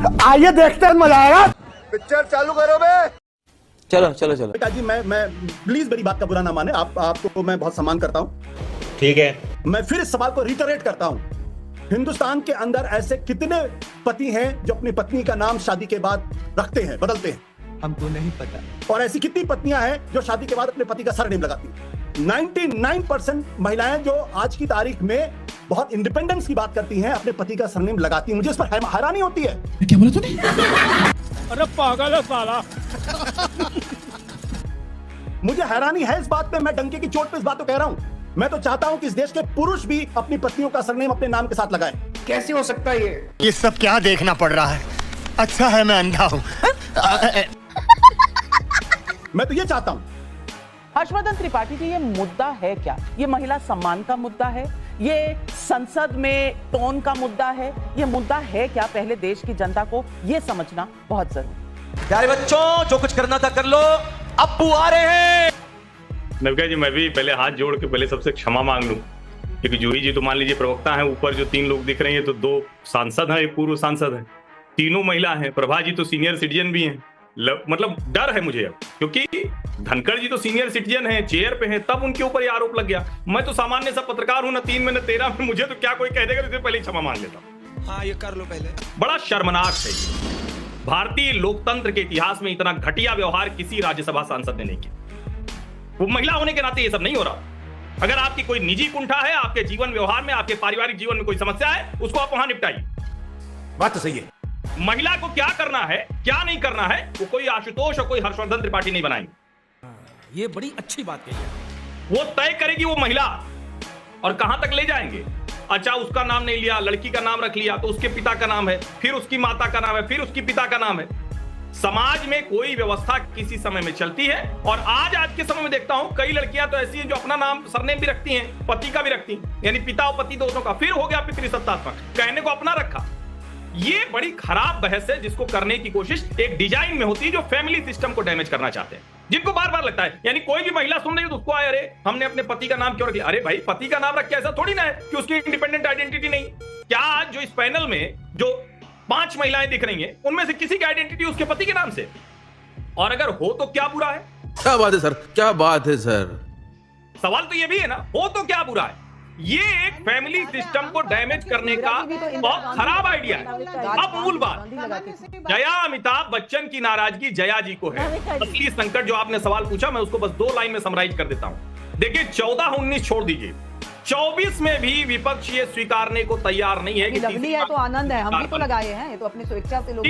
आइए देखते हैं, मजा आएगा। पिक्चर चालू करो बे। चलो चलो चलो बेटा जी, मैं प्लीज मेरी बात का बुरा ना माने, आपको मैं बहुत सम्मान करता हूँ। ठीक है, मैं फिर इस सवाल को रिटरेट करता हूँ, हिंदुस्तान के अंदर ऐसे कितने पति हैं जो अपनी पत्नी का नाम शादी के बाद रखते हैं, बदलते हैं? हमको नहीं पता। और ऐसी कितनी पत्नियां हैं जो शादी के बाद अपने पति का सरनेम लगाती हैं? 99% महिलाएं जो आज की तारीख में बहुत इंडिपेंडेंस की बात करती हैं, अपने पति का सरनेम लगाती हैं। मुझे इस पर हैरानी होती है। क्या बोला तूने? अरे पागल है साला। मुझे हैरानी है इस बात पे, मैं डंके की चोट पे इस बात को कह रहा हूं। मैं तो चाहता हूं कि इस देश के पुरुष भी अपनी पत्नियों का सरनेम अपने नाम के साथ लगाएं। कैसे हो सकता है ये सब क्या देखना पड़ रहा है? अच्छा है मैं अंधा हूँ। मैं तो ये चाहता हूं। हर्षवर्धन त्रिपाठी जी, ये मुद्दा है क्या? ये महिला सम्मान का मुद्दा है? ये संसद में टोन का मुद्दा है? ये मुद्दा है क्या? पहले देश की जनता को ये समझना बहुत जरूरी। प्यारे बच्चों, जो कुछ करना था कर लो, अप्पू आ रहे हैं। नवका जी, मैं भी पहले हाथ जोड़ के पहले सबसे क्षमा मांग लूं, क्योंकि जूही जी तो मान लीजिए प्रवक्ता हैं, ऊपर जो 3 लोग दिख रहे हैं तो 2 सांसद हैं, एक पूर्व सांसद है, तीनों महिला हैं। प्रभा जी तो सीनियर सिटीजन भी हैं। मतलब डर है मुझे अब, क्योंकि धनखड़ जी तो सीनियर सिटीजन हैं, चेयर पे हैं, तब उनके ऊपर ये आरोप लग गया। मैं तो सामान्य सा पत्रकार हूं, ना 3 में न 13 में, मुझे तो क्या कोई कह देगा, तो पहले क्षमा मांग लेता हूं। हाँ, ये कर लो पहले। बड़ा शर्मनाक है, भारतीय लोकतंत्र के इतिहास में इतना घटिया व्यवहार किसी राज्यसभा सांसद ने नहीं किया। वो महिला होने के नाते ये सब नहीं हो रहा। अगर आपकी कोई निजी कुंठा है, आपके जीवन व्यवहार में, आपके पारिवारिक जीवन में कोई समस्या है, उसको आप वहां निपटाइए। बात तो सही है। महिला को क्या करना है, क्या नहीं करना है, वो कोई आशुतोष और कोई हर्षवर्धन त्रिपाठी नहीं बनाएंगे। ये बड़ी अच्छी बात कही है। वो तय करेगी वो महिला, और कहां तक ले जाएंगे। अच्छा, उसका नाम नहीं लिया, लड़की का नाम रख लिया, तो उसके पिता का नाम है, फिर उसकी माता का नाम है, फिर उसकी पिता का नाम है। समाज में कोई व्यवस्था किसी समय में चलती है, और आज के समय में देखता हूं कई लड़कियां तो ऐसी हैं जो अपना नाम सरनेम भी रखती हैं, पति का भी रखती हैं, यानी पिता और पति दोनों का। फिर हो गया पितृसत्तात्मक, कहने को अपना रखा। ये बड़ी खराब बहस है, जिसको करने की कोशिश एक डिजाइन में होती है, जो फैमिली सिस्टम को डैमेज करना चाहते हैं, जिनको बार बार लगता है। यानी कोई भी महिला सुन रही है तो उसको आए, अरे हमने अपने पति का नाम क्यों रख लिया? अरे भाई, पति का नाम रख के ऐसा थोड़ी ना है कि उसकी इंडिपेंडेंट आइडेंटिटी नहीं। क्या आज जो इस पैनल में जो 5 महिलाएं दिख रही हैं, उनमें से किसी की आइडेंटिटी उसके पति के नाम से? और अगर हो तो क्या बुरा है? क्या बात है सर, क्या बात है सर। सवाल तो ये भी है ना, हो तो क्या बुरा है? ये एक फैमिली सिस्टम को डैमेज करने का बहुत खराब आइडिया है। अब मूल बात, जया अमिताभ बच्चन की नाराजगी जया जी को है। असली संकट जो आपने सवाल पूछा, मैं उसको बस 2 लाइन में समराइज कर देता हूं। देखिए, 14-19 छोड़ दीजिए, 24 में भी विपक्ष ये स्वीकारने को तैयार नहीं है कि लवली है तो आनंद है, हम भी तो लगाए हैं, ये तो अपनी स्वेच्छा से लोग।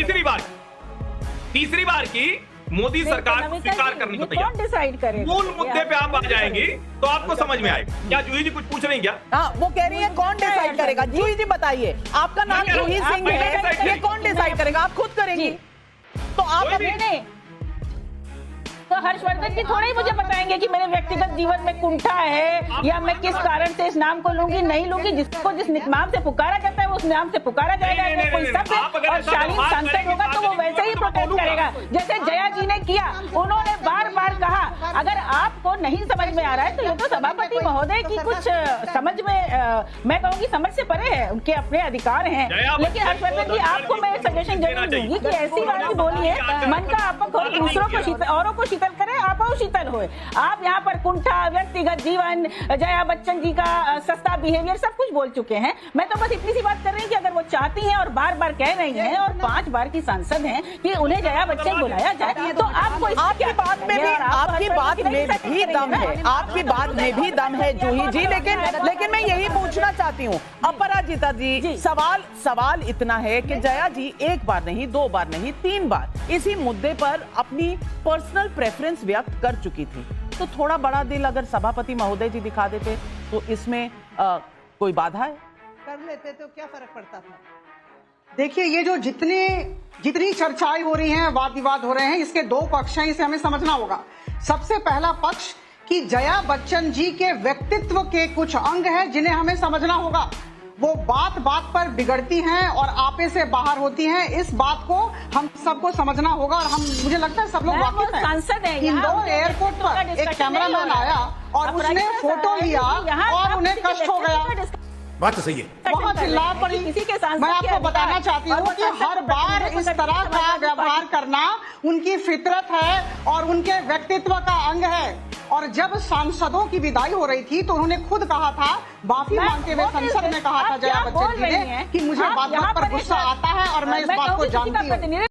तीसरी बार की मोदी सरकार को स्वीकार करने को तैयार। कौन डिसाइड करेगा? मूल मुद्दे पे आप आ जाएंगी तो आपको समझ में आएगा। क्या जूही जी कुछ पूछ रही क्या? हाँ, वो कह रही है कौन डिसाइड करेगा? जूही जी बताइए, आपका नाम जूही सिंह है, ये कौन डिसाइड करेगा? आप खुद करेंगी तो आप नहीं। तो हर्षवर्धन जी थोड़ा ही मुझे बताएंगे कि मेरे व्यक्तिगत जीवन में कुंठा है, या मैं किस कारण से इस नाम को लूंगी नहीं लूंगी। जिसको जिस नाम से पुकारा जाता है उस नाम से पुकारा जाएगा। अगर कोई शब्द और शालीन सांसद होगा तो वो वैसे ही प्रोटेस्ट करेगा, जैसे जया जी ने किया। उन्होंने बार बार कहा, अगर आपको नहीं समझ में आ रहा है तो ये तो सभापति महोदय की कुछ समझ में, मैं कहूँगी समझ से परे है, उनके अपने अधिकार हैं। लेकिन हर्षवर्धन जी, आपको मैं सजेशन जरूर दूंगी कि ऐसी बात बोलिए, मन का आपक हो, दूसरों को शीतल, औरों को शीतल करे, आप शीतल होए। आप यहाँ पर कुंठा, व्यक्तिगत जीवन, जया बच्चन जी का सस्ता बिहेवियर सब कुछ बोल चुके हैं। मैं तो बस इतनी सी बात कर रही हूँ कि अगर वो चाहती हैं और बार बार कह रही हैं और 5 बार की सांसद हैं कि उन्हें जया बच्चन बुलाया जाए, तो आपको आपकी बात में भी दम है, आपकी बात में भी दम है जूही जी। लेकिन मैं यही पूछना चाहती हूँ अपराजिता जी, सवाल इतना है कि जया जी 1 बार नहीं, 2 बार नहीं, 3 बार इसी मुद्दे पर अपनी पर्सनल प्रेफरेंस व्यक्त कर चुकी थी। तो थोड़ा बड़ा दिल अगर सभापति महोदय जी दिखा देते तो इसमें कोई बाधा है? कर लेते तो क्या फर्क पड़ता था? देखिए, ये जो जितनी चर्चाएं हो रही हैं, वाद विवाद हो रहे हैं, इसके 2 पक्ष हैं, इसे हमें समझना होगा। सबसे पहला पक्ष कि जया बच्चन जी के व्यक्तित्व के कुछ अंग हैं जिन्हें हमें समझना होगा। वो बात बात पर बिगड़ती हैं और आपे से बाहर होती हैं। इस बात को हम सबको समझना होगा, और मुझे लगता है सब लोग वाकिफ हैं। इंदौर एयरपोर्ट पर एक कैमरामैन आया और उसने फोटो लिया और उन्हें कष्ट हो गया। बात तो सही है। बहुत चिल्ला पड़ी। किसी के सांसद मैं के आपको बताना अधिकार चाहती हूँ और कि वो हर बार इस तरह का व्यवहार करना उनकी फितरत है और उनके व्यक्तित्व का अंग है। और जब सांसदों की विदाई हो रही थी तो उन्होंने खुद कहा था, माफी मांगते हुए संसद में कहा था जया बच्चन जी ने कि मुझे बात पर गुस्सा आता है और मैं इस बात को जानती हूँ।